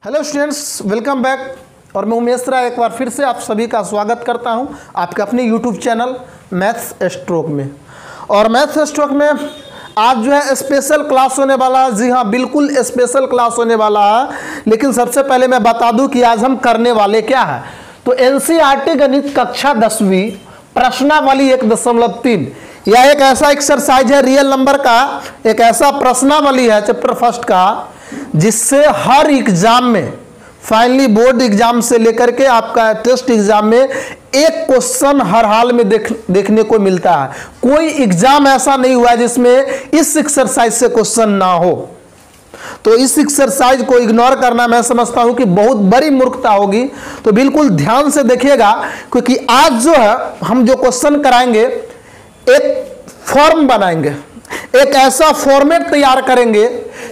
Hello students, welcome back. और मैं उमेश राय एक बार फिर से आप सभी का स्वागत करता हूं आपके अपने यूट्यूब चैनल मैथ्स स्ट्रोक में। और मैथ्स स्ट्रोक में आज जो है स्पेशल क्लास होने वाला है। जी हाँ, बिल्कुल स्पेशल क्लास होने वाला है। लेकिन सबसे पहले मैं बता दूं कि आज हम करने वाले क्या है। तो एनसीईआरटी गणित कक्षा 10वीं प्रश्नावली 1.3 यह एक ऐसा एक्सरसाइज है रियल नंबर का, एक ऐसा प्रश्नावली है चैप्टर फर्स्ट का जिससे हर एग्जाम में, फाइनली बोर्ड एग्जाम से लेकर के आपका टेस्ट एग्जाम में एक क्वेश्चन हर हाल में देखने को मिलता है। कोई एग्जाम ऐसा नहीं हुआ है जिसमें इस एक्सरसाइज से क्वेश्चन ना हो। तो इस एक्सरसाइज को इग्नोर करना मैं समझता हूं कि बहुत बड़ी मूर्खता होगी। तो बिल्कुल ध्यान से देखिएगा, क्योंकि आज जो है हम जो क्वेश्चन कराएंगे एक फॉर्म बनाएंगे, एक ऐसा फॉर्मेट तैयार करेंगे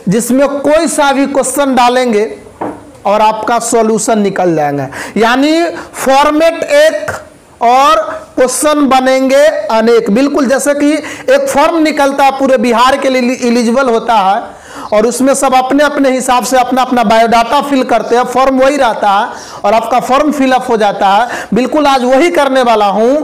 जिसमें कोई सा भी क्वेश्चन डालेंगे और आपका सॉल्यूशन निकल जाएगा। यानी फॉर्मेट एक और क्वेश्चन बनेंगे अनेक। बिल्कुल जैसे कि एक फॉर्म निकलता है पूरे बिहार के लिए एलिजिबल होता है और उसमें सब अपने अपने हिसाब से अपना अपना बायोडाटा फिल करते हैं, फॉर्म वही रहता है और आपका फॉर्म फिलअप हो जाता है। बिल्कुल आज वही करने वाला हूं।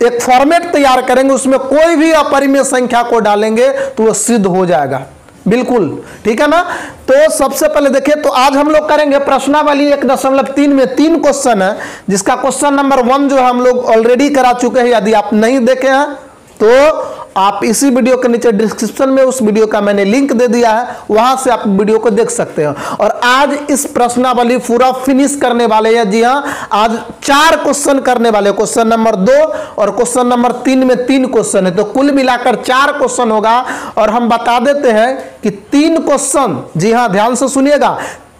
एक फॉर्मेट तैयार करेंगे, उसमें कोई भी अपरिमेय संख्या को डालेंगे तो वो सिद्ध हो जाएगा। बिल्कुल ठीक है ना। तो सबसे पहले देखिए, तो आज हम लोग करेंगे प्रश्नावली 1.3 में 3 क्वेश्चन है, जिसका क्वेश्चन नंबर 1 जो है हम लोग ऑलरेडी करा चुके हैं। यदि आप नहीं देखे हैं तो आप इसी वीडियो के नीचे डिस्क्रिप्शन में उस वीडियो का मैंने लिंक दे दिया है, वहां से आप वीडियो को देख सकते हैं। और आज इस प्रश्नावली पूरा फिनिश करने वाले हैं। जी हाँ, आज 4 क्वेश्चन करने वाले, क्वेश्चन नंबर 2 और क्वेश्चन नंबर 3 में 3 क्वेश्चन है, तो कुल मिलाकर 4 क्वेश्चन होगा। और हम बता देते हैं कि 3 क्वेश्चन, जी हाँ ध्यान से सुनिएगा,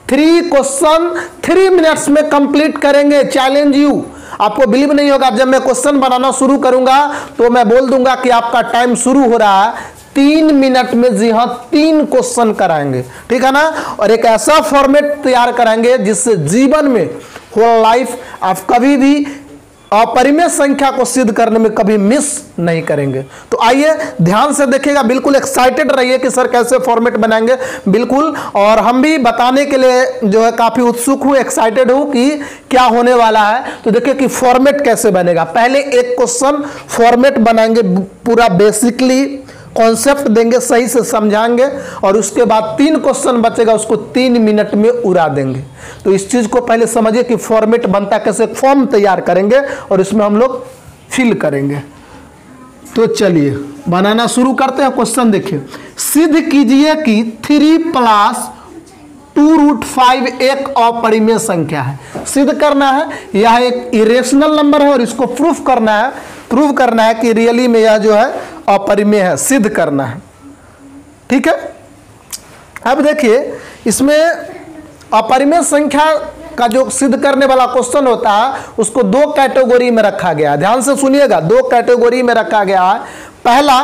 3 क्वेश्चन 3 मिनट्स में कंप्लीट करेंगे। Challenge you. आपको बिलीव नहीं होगा, जब मैं क्वेश्चन बनाना शुरू करूंगा तो मैं बोल दूंगा कि आपका टाइम शुरू हो रहा है। 3 मिनट में जी हाँ 3 क्वेश्चन कराएंगे, ठीक है ना। और एक ऐसा फॉर्मेट तैयार कराएंगे जिससे जीवन में होल लाइफ आप कभी भी अपरिमेय संख्या को सिद्ध करने में कभी मिस नहीं करेंगे। तो आइए ध्यान से देखिएगा, बिल्कुल एक्साइटेड रहिए कि सर कैसे फॉर्मेट बनाएंगे। बिल्कुल, और हम भी बताने के लिए जो है काफी उत्सुक हूं, एक्साइटेड हूं कि क्या होने वाला है। तो देखिए कि फॉर्मेट कैसे बनेगा। पहले एक क्वेश्चन फॉर्मेट बनाएंगे, पूरा बेसिकली कॉन्सेप्ट देंगे, सही से समझाएंगे, और उसके बाद 3 क्वेश्चन बचेगा, उसको 3 मिनट में उड़ा देंगे। तो इस चीज को पहले समझिए कि फॉर्मेट बनता कैसे, फॉर्म तैयार करेंगे और इसमें हम लोग फिल करेंगे। तो चलिए बनाना शुरू करते हैं। क्वेश्चन देखिए, सिद्ध कीजिए कि 3 + 2√5 एक अपरिमेय संख्या है। सिद्ध करना है, यह एक इरेशनल नंबर है और इसको प्रूफ करना है कि रियली में यह जो है अपरिमेय है, सिद्ध करना है। ठीक है। अब देखिए, इसमें अपरिमेय संख्या का जो सिद्ध करने वाला क्वेश्चन होता है उसको 2 कैटेगरी में रखा गया है। ध्यान से सुनिएगा, 2 कैटेगरी में रखा गया है। पहला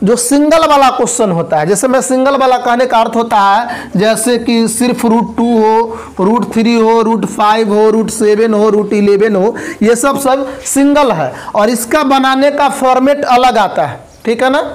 जो सिंगल वाला क्वेश्चन होता है, जैसे मैं सिंगल वाला कहने का अर्थ होता है जैसे कि सिर्फ √2 हो, √3 हो, √5 हो, √7 हो, √11 हो, ये सब सिंगल है और इसका बनाने का फॉर्मेट अलग आता है, ठीक है ना।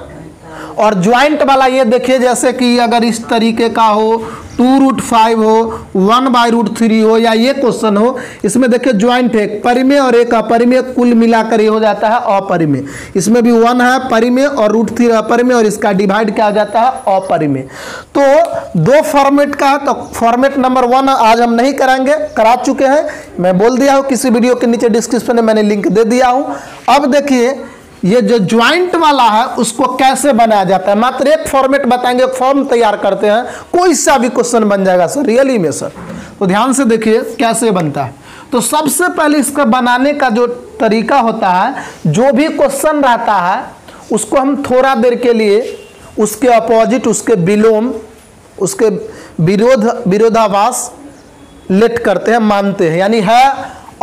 और ज्वाइंट वाला ये देखिए, जैसे कि अगर इस तरीके का हो, 2√5 हो, 1/√3 हो, या ये क्वेश्चन हो, इसमें देखिए ज्वाइंट है, परिमेय और एक अपरिमेय, कुल मिलाकर ये हो जाता है अपरिमेय। इसमें भी 1 है परिमेय और √3 अपरिमेय, और इसका डिवाइड क्या हो जाता है अपरिमेय। तो 2 फॉर्मेट का, तो फॉर्मेट नंबर 1 आज हम नहीं कराएंगे, करा चुके हैं, मैं बोल दिया हूँ, किसी वीडियो के नीचे डिस्क्रिप्शन में मैंने लिंक दे दिया हूँ। अब देखिए ये जो ज्वाइंट वाला है उसको कैसे बनाया जाता है। मात्र एक फॉर्मेट बताएंगे, फॉर्म तैयार करते हैं, कोई सा भी क्वेश्चन बन जाएगा सर, रियली में सर। तो ध्यान से देखिए कैसे बनता है। तो सबसे पहले इसका बनाने का जो तरीका होता है, जो भी क्वेश्चन रहता है उसको हम थोड़ा देर के लिए उसके अपोजिट, उसके विलोम, उसके विरोधाभास लेट करते हैं, मानते हैं। यानी है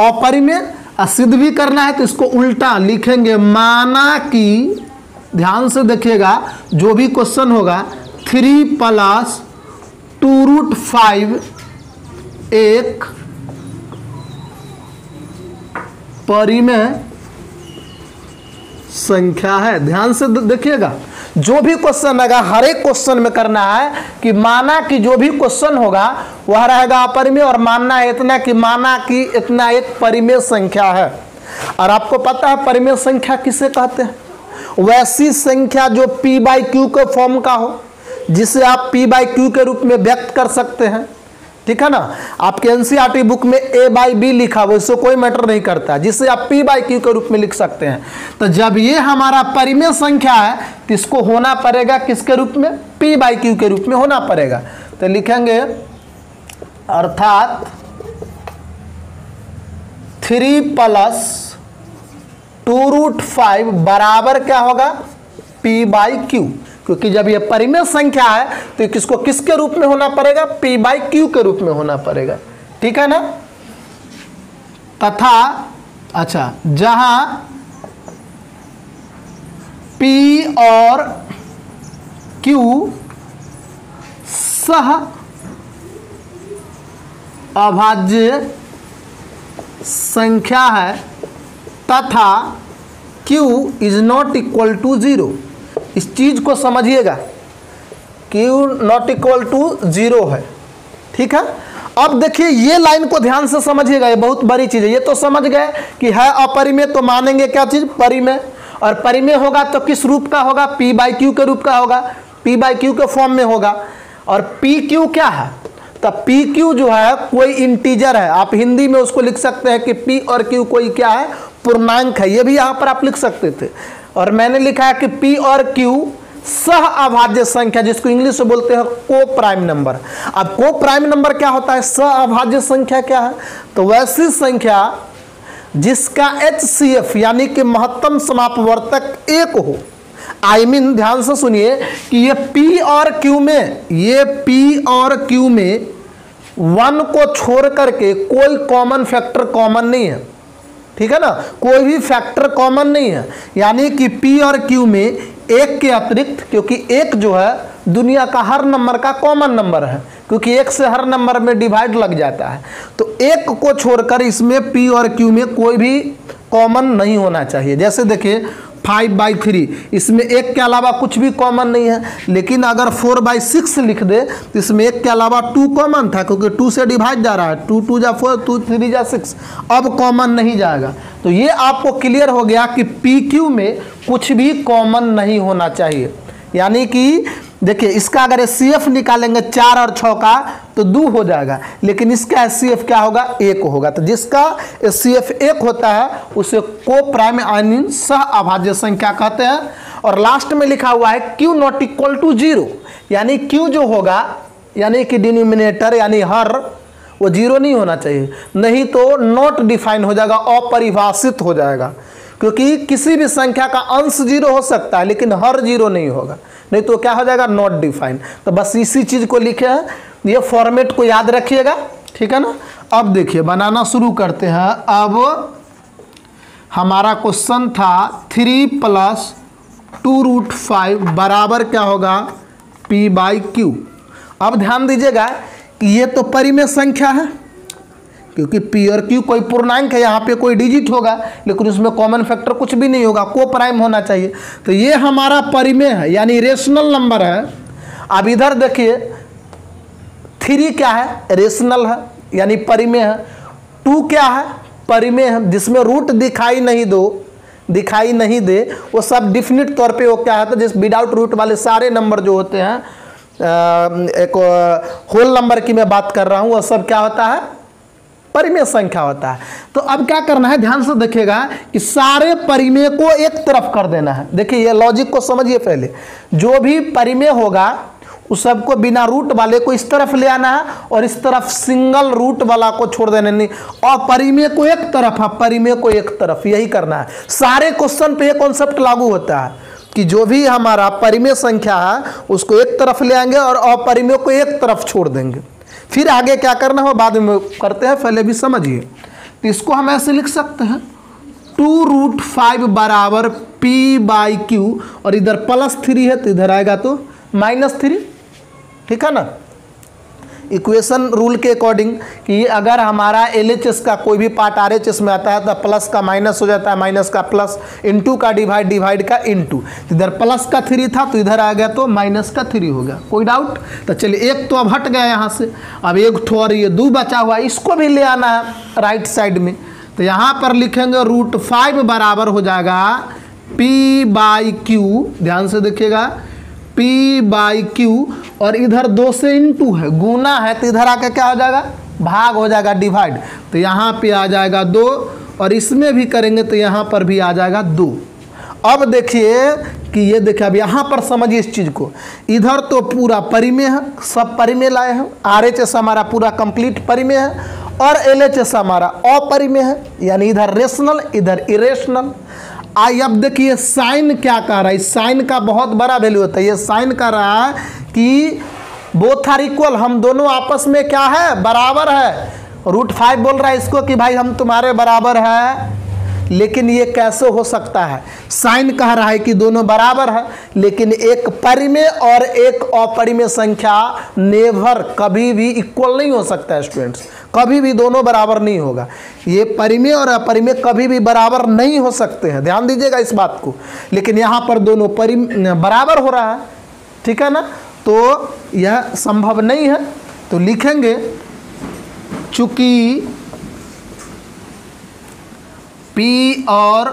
अपरिमेय, सिद्ध भी करना है तो इसको उल्टा लिखेंगे, माना कि, ध्यान से देखिएगा, जो भी क्वेश्चन होगा 3 + 2√5 एक परिमेय संख्या है। ध्यान से देखिएगा, जो भी क्वेश्चन आएगा हर एक क्वेश्चन में करना है कि माना कि जो भी क्वेश्चन होगा वह रहेगा अपरिमेय, और मानना है इतना कि माना कि इतना एक परिमेय संख्या है। और आपको पता है परिमेय संख्या किसे कहते हैं? वैसी संख्या जो p बाई क्यू के फॉर्म का हो, जिसे आप p बाई क्यू के रूप में व्यक्त कर सकते हैं। ठीक है ना, आपके एनसीईआरटी बुक में a बाई बी लिखा हुआ, इससे कोई मैटर नहीं करता, जिसे आप p बाई क्यू के रूप में लिख सकते हैं। तो जब ये हमारा परिमेय संख्या है तो इसको होना पड़ेगा किसके रूप में? p बाई क्यू के रूप में होना पड़ेगा। तो लिखेंगे अर्थात 3 + 2√5 बराबर क्या होगा? p बाई क्यू, क्योंकि जब ये परिमेय संख्या है तो किसको किसके रूप में होना पड़ेगा? p बाई क्यू के रूप में होना पड़ेगा। ठीक है ना। तथा अच्छा, जहां p और q सह अभाज्य संख्या है तथा q is not equal to 0। इस चीज को समझिएगा, q नॉट इक्वल टू 0 है। ठीक है। अब देखिए ये लाइन को ध्यान से समझिएगा, ये बहुत बड़ी चीज है। ये तो समझ गए कि है अपरिमेय तो मानेंगे क्या चीज? परिमेय। और परिमेय होगा तो किस रूप का होगा? p बाई क्यू के रूप का होगा, p बाई क्यू के फॉर्म में होगा। और पी क्यू क्या है? तो पी क्यू जो है कोई इंटीजर है, आप हिंदी में उसको लिख सकते हैं कि p और q कोई क्या है? पूर्णांक है। ये भी यहां पर आप लिख सकते थे। और मैंने लिखा है कि p और q सह अभाज्य संख्या, जिसको इंग्लिश में बोलते हैं को प्राइम नंबर। अब को प्राइम नंबर क्या होता है? सह अभाज्य संख्या क्या है? तो वैसी संख्या जिसका HCF यानी कि महत्तम समापवर्तक 1 हो। I mean, ध्यान से सुनिए कि ये P और Q में, ये P और Q में 1 को छोड़ करके कोई कॉमन फैक्टर कॉमन नहीं है। ठीक है ना, कोई भी फैक्टर कॉमन नहीं है। यानी कि P और Q में 1 के अतिरिक्त, क्योंकि 1 जो है दुनिया का हर नंबर का कॉमन नंबर है, क्योंकि 1 से हर नंबर में डिवाइड लग जाता है। तो 1 को छोड़कर इसमें P और Q में कोई भी कॉमन नहीं होना चाहिए। जैसे देखिए 5/3, इसमें 1 के अलावा कुछ भी कॉमन नहीं है। लेकिन अगर 4/6 लिख दे तो इसमें 1 के अलावा 2 कॉमन था, क्योंकि 2 से डिवाइड जा रहा है। 2 2 जा 4, 2 3 जा 6, अब कॉमन नहीं जाएगा। तो ये आपको क्लियर हो गया कि PQ में कुछ भी कॉमन नहीं होना चाहिए। यानी कि देखिए इसका अगर HCF निकालेंगे 4 और 6 का तो 2 हो जाएगा, लेकिन इसका HCF क्या होगा? 1 होगा। तो जिसका HCF 1 होता है उसे को प्राइम यानी सह अभाज्य संख्या कहते हैं। और लास्ट में लिखा हुआ है Q नॉट इक्वल टू 0, यानी Q जो होगा यानी कि डिनोमिनेटर यानी हर, वो 0 नहीं होना चाहिए, नहीं तो नॉट डिफाइन हो जाएगा, अपरिभाषित हो जाएगा। क्योंकि किसी भी संख्या का अंश 0 हो सकता है लेकिन हर 0 नहीं होगा, नहीं तो क्या हो जाएगा? Not define. तो बस इसी चीज को लिखे हैं, ये फॉर्मेट को याद रखिएगा। ठीक है ना। अब देखिए बनाना शुरू करते हैं। अब हमारा क्वेश्चन था 3 + 2√5 बराबर क्या होगा? p by Q. अब ध्यान दीजिएगा कि ये तो परिमेय संख्या है, क्योंकि P और Q कोई पूर्णांक है, यहाँ पे कोई डिजिट होगा लेकिन उसमें कॉमन फैक्टर कुछ भी नहीं होगा, को प्राइम होना चाहिए। तो ये हमारा परिमेय है यानी रेशनल नंबर है। अब इधर देखिए 3 क्या है? रेशनल है यानी परिमेय है। 2 क्या है? परिमेय है, जिसमें रूट दिखाई नहीं दे वो सब डिफिनिट तौर पे वो क्या है? तो जिस विदाउट रूट वाले सारे नंबर जो होते हैं, एक होल नंबर की मैं बात कर रहा हूँ, वो सब क्या होता है? परिमेय संख्या होता है। तो अब क्या करना है, ध्यान से देखिएगा कि सारे परिमेय को एक तरफ कर देना है। देखिए ये लॉजिक को समझिए पहले। जो भी परिमेय होगा उस सबको बिना रूट वाले को इस तरफ ले आना है और इस तरफ सिंगल रूट वाला को छोड़ देना नहीं, और परिमेय को एक तरफ है, परिमेय को एक तरफ, यही करना है। सारे क्वेश्चन पे ये कॉन्सेप्ट लागू होता है कि जो भी हमारा परिमेय संख्या है उसको एक तरफ ले आएंगे और अपरिमेय को एक तरफ छोड़ देंगे। फिर आगे क्या करना हो बाद में करते हैं, पहले भी समझिए। तो इसको हम ऐसे लिख सकते हैं 2√5 बराबर p बाई क्यू, और इधर +3 है तो इधर आएगा तो -3। ठीक है ना। इक्वेशन रूल के अकॉर्डिंग कि अगर हमारा LHS का कोई भी पार्ट RHS में आता है तो प्लस का माइनस हो जाता है, माइनस का प्लस, इनटू का डिवाइड, डिवाइड का इनटू। इधर प्लस का 3 था तो इधर आ गया तो माइनस का 3 हो गया। कोई डाउट? तो चलिए एक तो अब हट गया यहाँ से, अब एक ठो और ये 2 बचा हुआ, इसको भी ले आना है राइट साइड में। तो यहाँ पर लिखेंगे √5 बराबर हो जाएगा P/Q, ध्यान से देखिएगा, P/Q, और इधर 2 से इनटू है, गुना है, तो इधर आके क्या हो जाएगा, भाग हो जाएगा, डिवाइड। तो यहाँ पे आ जाएगा 2, और इसमें भी करेंगे तो यहाँ पर भी आ जाएगा 2। अब देखिए कि ये देखिए, अब यहाँ पर समझिए इस चीज़ को, इधर तो पूरा परिमेय है, सब परिमेय लाए हैं, RHS हमारा पूरा कंप्लीट परिमेय है, और LHS हमारा अपरिमेय है, यानी इधर रेशनल इधर इरेशनल। अब देखिए साइन क्या कह रहा है, साइन का बहुत बड़ा वैल्यू होता है। ये साइन कह रहा है कि बोथ आर इक्वल, हम दोनों आपस में क्या है, बराबर है। √5 बोल रहा है इसको कि भाई हम तुम्हारे बराबर है, लेकिन ये कैसे हो सकता है? साइन कह रहा है कि दोनों बराबर है, लेकिन एक परिमेय और एक अपरिमेय संख्या नेवर, कभी भी इक्वल नहीं हो सकता है स्टूडेंट्स, कभी भी दोनों बराबर नहीं होगा। ये परिमेय और अपरिमेय कभी भी बराबर नहीं हो सकते हैं, ध्यान दीजिएगा इस बात को। लेकिन यहाँ पर दोनों बराबर हो रहा है, ठीक है ना, तो यह संभव नहीं है। तो लिखेंगे चूंकि P और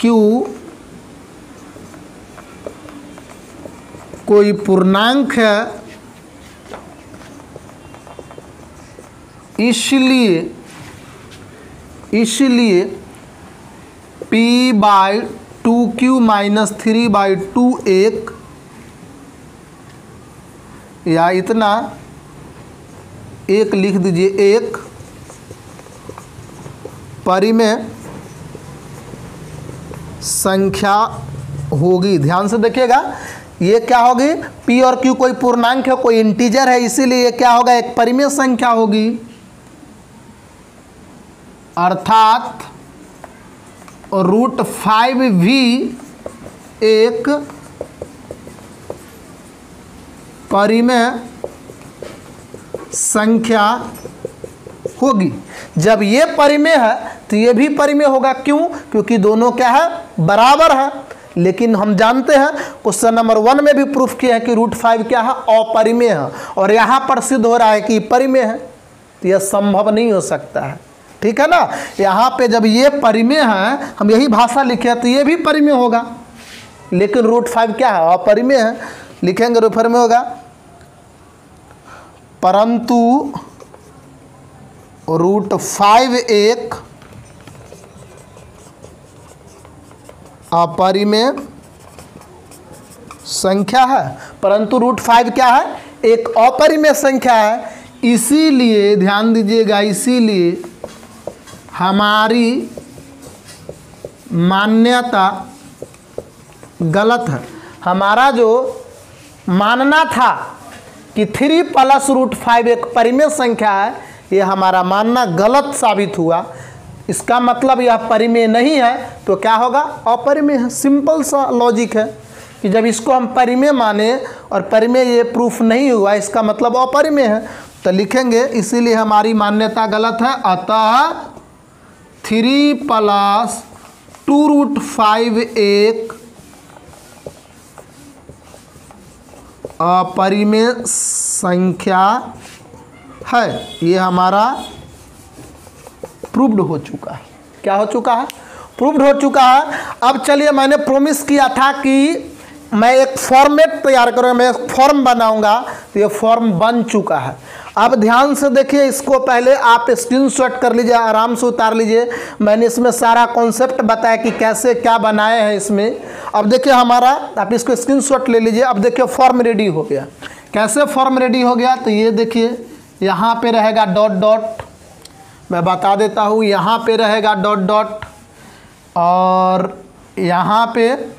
Q कोई पूर्णांक है, इसलिए P/2Q - 3/2 एक, या इतना एक लिख दीजिए, एक परिमेय संख्या होगी। ध्यान से देखिएगा, ये क्या होगी, P और Q कोई पूर्णांक है, कोई इंटीजर है, इसीलिए ये क्या होगा, एक परिमेय संख्या होगी, अर्थात √5 भी एक परिमेय संख्या होगी। जब ये परिमेय है तो ये भी परिमेय होगा, क्यों? क्योंकि दोनों क्या है, बराबर है। लेकिन हम जानते हैं क्वेश्चन नंबर 1 में भी प्रूफ किया है कि √5 क्या है, अपरिमेय है, और यहाँ पर सिद्ध हो रहा है कि परिमेय है, तो यह संभव नहीं हो सकता है, ठीक है ना। यहाँ पे जब ये परिमेय है, हम यही भाषा लिखे तो ये भी परिमेय होगा, लेकिन √5 क्या है, अपरिमेय है, लिखेंगे √5 में होगा, परंतु √5 एक अपरिमेय संख्या है, परंतु √5 क्या है, एक अपरिमेय संख्या है। इसीलिए ध्यान दीजिएगा, इसीलिए हमारी मान्यता गलत है। हमारा जो मानना था कि 3 + √5 एक परिमेय संख्या है, ये हमारा मानना गलत साबित हुआ। इसका मतलब यह परिमेय नहीं है तो क्या होगा, अपरिमेय है। सिंपल सा लॉजिक है कि जब इसको हम परिमेय माने और परिमेय ये प्रूफ नहीं हुआ, इसका मतलब अपरिमेय है, तो लिखेंगे इसीलिए हमारी मान्यता गलत है। अतः 3 + 2√5 एक अपरिमेय संख्या है। ये हमारा प्रूव्ड हो चुका है। क्या हो चुका है, प्रूव्ड हो चुका है। अब चलिए, मैंने प्रॉमिस किया था कि मैं एक फॉर्मेट तैयार करूँगा, मैं एक फॉर्म बनाऊंगा, तो ये फॉर्म बन चुका है। अब ध्यान से देखिए, इसको पहले आप स्क्रीनशॉट कर लीजिए, आराम से उतार लीजिए। मैंने इसमें सारा कॉन्सेप्ट बताया कि कैसे क्या बनाए हैं इसमें। अब देखिए हमारा, आप इसको स्क्रीनशॉट ले लीजिए। अब देखिए फॉर्म रेडी हो गया। कैसे फॉर्म रेडी हो गया, तो ये देखिए यहाँ पे रहेगा डॉट डॉट, मैं बता देता हूँ, यहाँ पे रहेगा डॉट डॉट, और यहाँ पे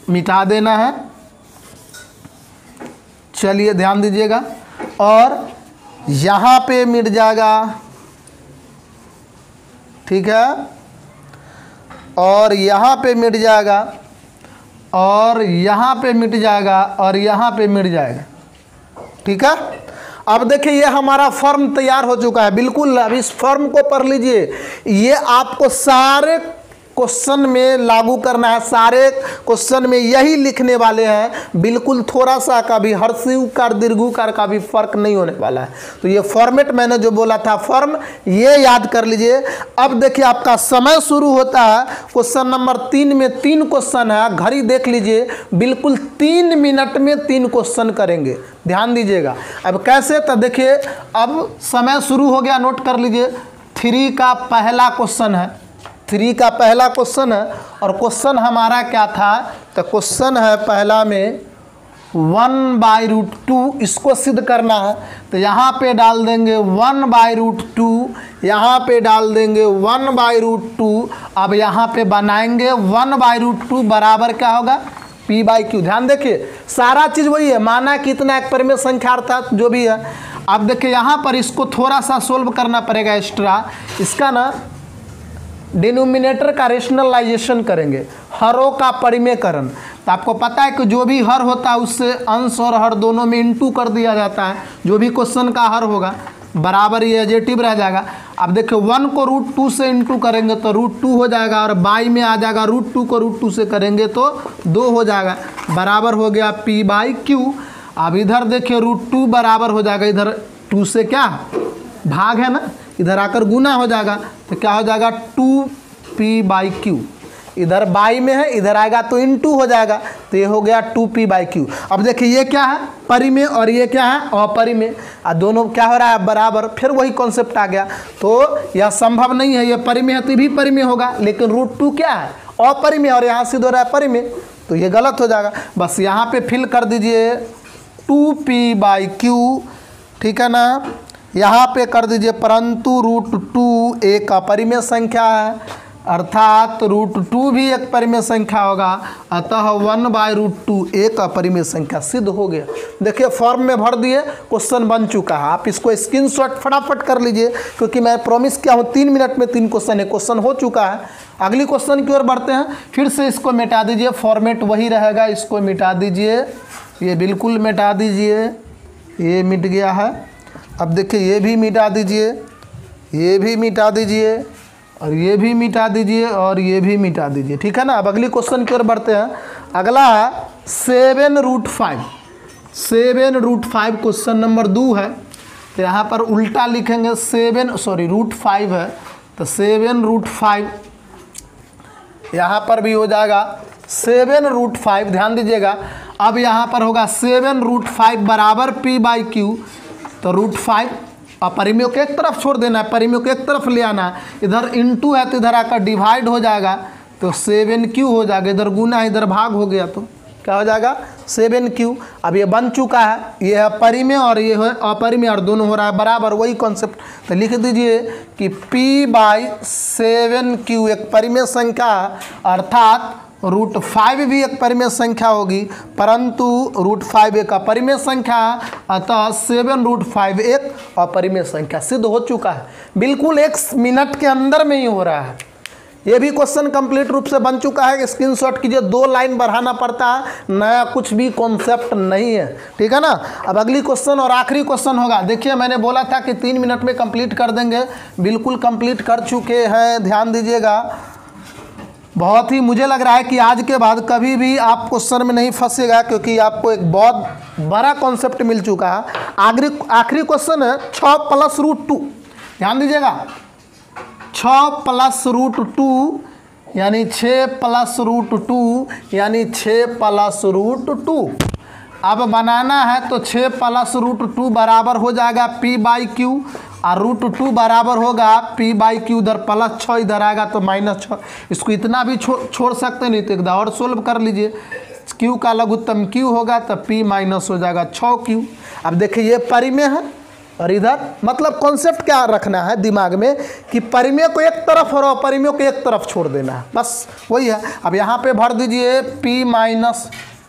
मिटा देना है। चलिए ध्यान दीजिएगा, और यहाँ पे मिट जाएगा, ठीक है, और यहाँ पे मिट जाएगा, और यहाँ पे मिट जाएगा, और यहाँ पे मिट जाएगा। ठीक है। अब देखिए ये हमारा फॉर्म तैयार हो चुका है बिल्कुल। अब इस फॉर्म को पढ़ लीजिए, ये आपको सारे क्वेश्चन में लागू करना है, सारे क्वेश्चन में यही लिखने वाले हैं, बिल्कुल थोड़ा सा का भी ह्रस्वकार दीर्घकार का भी फर्क नहीं होने वाला है। तो ये फॉर्मेट मैंने जो बोला था फॉर्म, ये याद कर लीजिए। अब देखिए आपका समय शुरू होता है क्वेश्चन नंबर 3 में 3 क्वेश्चन है, घड़ी देख लीजिए, बिल्कुल 3 मिनट में 3 क्वेश्चन करेंगे, ध्यान दीजिएगा। अब कैसे, तो देखिए अब समय शुरू हो गया, नोट कर लीजिए। 3 का पहला क्वेश्चन है, 3 का पहला क्वेश्चन है, और क्वेश्चन हमारा क्या था, तो क्वेश्चन है पहला में 1/√2, इसको सिद्ध करना है। तो यहाँ पे डाल देंगे 1/√2, यहाँ पे डाल देंगे 1/√2। अब यहाँ पे बनाएंगे 1/√2 बराबर क्या होगा, P/Q। ध्यान देखिए सारा चीज़ वही है, माना कितना एक परिमेय संख्या अर्थात जो भी है। अब देखिए यहाँ पर इसको थोड़ा सा सोल्व करना पड़ेगा एक्स्ट्रा, इसका ना डिनोमिनेटर का रेशनलाइजेशन करेंगे, हरों का परिमेयकरण। तो आपको पता है कि जो भी हर होता है उससे अंश और हर दोनों में इंटू कर दिया जाता है, जो भी क्वेश्चन का हर होगा बराबर ये एडजेटिव रह जाएगा। अब देखिए 1 को √2 से इंटू करेंगे तो √2 हो जाएगा, और बाई में आ जाएगा √2 को √2 से करेंगे तो 2 हो जाएगा, बराबर हो गया P/Q। अब इधर देखिए √2 बराबर हो जाएगा, इधर 2 से क्या भाग है ना, इधर आकर गुना हो जाएगा, तो क्या हो जाएगा 2P/Q। इधर बाई में है, इधर आएगा तो इंटू हो जाएगा, तो ये हो गया 2P/Q। अब देखिए ये क्या है, परिमेय, और ये क्या है, अपरिमेय। और दोनों क्या हो रहा है, बराबर। फिर वही कॉन्सेप्ट आ गया, तो यह संभव नहीं है, ये परिमेय है तो भी परिमेय होगा, लेकिन √2 क्या है, अपरिमेय, और यहाँ सिद्ध हो रहा है परिमेय, तो ये गलत हो जाएगा। बस यहाँ पे फिल कर दीजिए 2P/Q, ठीक है ना। यहाँ पे कर दीजिए परंतु √2 एक अपरिमेय संख्या है, अर्थात √2 भी एक परिमेय संख्या होगा, अतः 1/√2 एक अपरिमेय संख्या सिद्ध हो गया। देखिए फॉर्म में भर दिए, क्वेश्चन बन चुका है। आप इसको स्क्रीनशॉट फटाफट कर लीजिए, क्योंकि मैं प्रॉमिस किया हूँ 3 मिनट में 3 क्वेश्चन है, क्वेश्चन हो चुका है। अगली क्वेश्चन की ओर बढ़ते हैं। फिर से इसको मिटा दीजिए, फॉर्मेट वही रहेगा, इसको मिटा दीजिए, ये बिल्कुल मिटा दीजिए, ये मिट गया है। अब देखिए ये भी मिटा दीजिए, ये भी मिटा दीजिए, और ये भी मिटा दीजिए, और ये भी मिटा दीजिए, ठीक है ना। अब अगली क्वेश्चन की ओर बढ़ते हैं। अगला है 7√5। 7√5 क्वेश्चन नंबर 2 है, तो यहाँ पर उल्टा लिखेंगे √5 है, तो 7√5 यहाँ पर भी हो जाएगा 7√5, ध्यान दीजिएगा। अब यहाँ पर होगा 7√5 बराबर P/Q, तो √5 अपरिमेय को एक तरफ छोड़ देना है, परिमेय को एक तरफ ले आना है। इधर इंटू है तो इधर आकर डिवाइड हो जाएगा, तो 7Q हो जाएगा, इधर गुना इधर भाग हो गया, तो क्या हो जाएगा 7Q। अब ये बन चुका है, ये है परिमेय और ये है अपरिमेय, और दोनों हो रहा है बराबर, वही कॉन्सेप्ट। तो लिख दीजिए कि P/7Q एक परिमेय संख्या, अर्थात √5 भी एक परिमेय संख्या होगी, परंतु √5 एक अपरिमेय संख्या, अतः 7√5 एक अपरिमेय संख्या सिद्ध हो चुका है। बिल्कुल 1 मिनट के अंदर में ही हो रहा है। ये भी क्वेश्चन कंप्लीट रूप से बन चुका है, स्क्रीनशॉट कीजिए, 2 लाइन बढ़ाना पड़ता है, नया कुछ भी कॉन्सेप्ट नहीं है, ठीक है ना। अब अगली क्वेश्चन और आखिरी क्वेश्चन होगा। देखिए मैंने बोला था कि 3 मिनट में कंप्लीट कर देंगे, बिल्कुल कंप्लीट कर चुके हैं, ध्यान दीजिएगा। बहुत ही मुझे लग रहा है कि आज के बाद कभी भी आप क्वेश्चन में नहीं फंसेगा, क्योंकि आपको एक बहुत बड़ा कॉन्सेप्ट मिल चुका है। आखिरी क्वेश्चन है 6 + √2, ध्यान दीजिएगा, 6 + √2 यानी 6 + √2 यानी 6 + √2। अब बनाना है तो 6 + √2 बराबर हो जाएगा P/Q, और √2 बराबर होगा P/Q, उधर +6 इधर आएगा तो -6। इसको इतना भी छोड़ सकते नहीं, तो एक और सोल्व कर लीजिए। Q का लघुत्तम Q होगा तो P माइनस हो जाएगा 6Q। अब देखिए ये परिमेय है, और इधर मतलब कॉन्सेप्ट क्या रखना है दिमाग में कि परिमेय को एक तरफ और अपरिमेय को एक तरफ छोड़ देना है, बस वही है। अब यहाँ पे भर दीजिए P -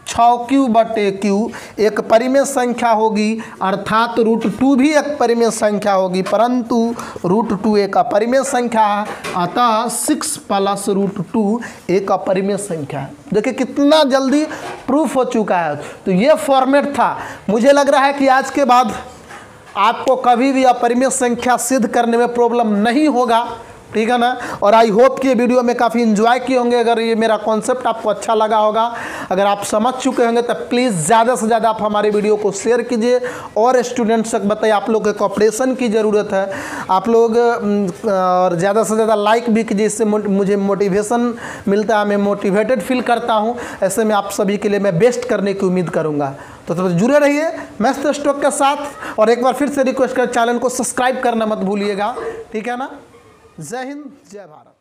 6q/q एक परिमेय संख्या होगी, अर्थात √2 भी एक परिमेय संख्या होगी, परंतु √2 एक अपरिमेय संख्या है, अतः 6 + √2 एक अपरिमेय संख्या है। देखिए कितना जल्दी प्रूफ हो चुका है। तो ये फॉर्मेट था। मुझे लग रहा है कि आज के बाद आपको कभी भी अपरिमेय संख्या सिद्ध करने में प्रॉब्लम नहीं होगा, ठीक है ना। और आई होप कि ये वीडियो में काफ़ी इन्जॉय किए होंगे। अगर ये मेरा कॉन्सेप्ट आपको अच्छा लगा होगा, अगर आप समझ चुके होंगे, तो प्लीज़ ज़्यादा से ज़्यादा आप हमारे वीडियो को शेयर कीजिए और स्टूडेंट्स तक बताइए। आप लोग के कोऑपरेशन की ज़रूरत है, आप लोग और ज़्यादा से ज़्यादा लाइक भी कीजिए, इससे मुझे मोटिवेशन मिलता है, मैं मोटिवेटेड फील करता हूँ। ऐसे में आप सभी के लिए मैं बेस्ट करने की उम्मीद करूँगा। तो जुड़े रहिए मैथ्स स्ट्रोक के साथ। और एक बार फिर से रिक्वेस्ट कर, चैनल को सब्सक्राइब करना मत भूलिएगा, ठीक है ना। जय हिंद, जय भारत।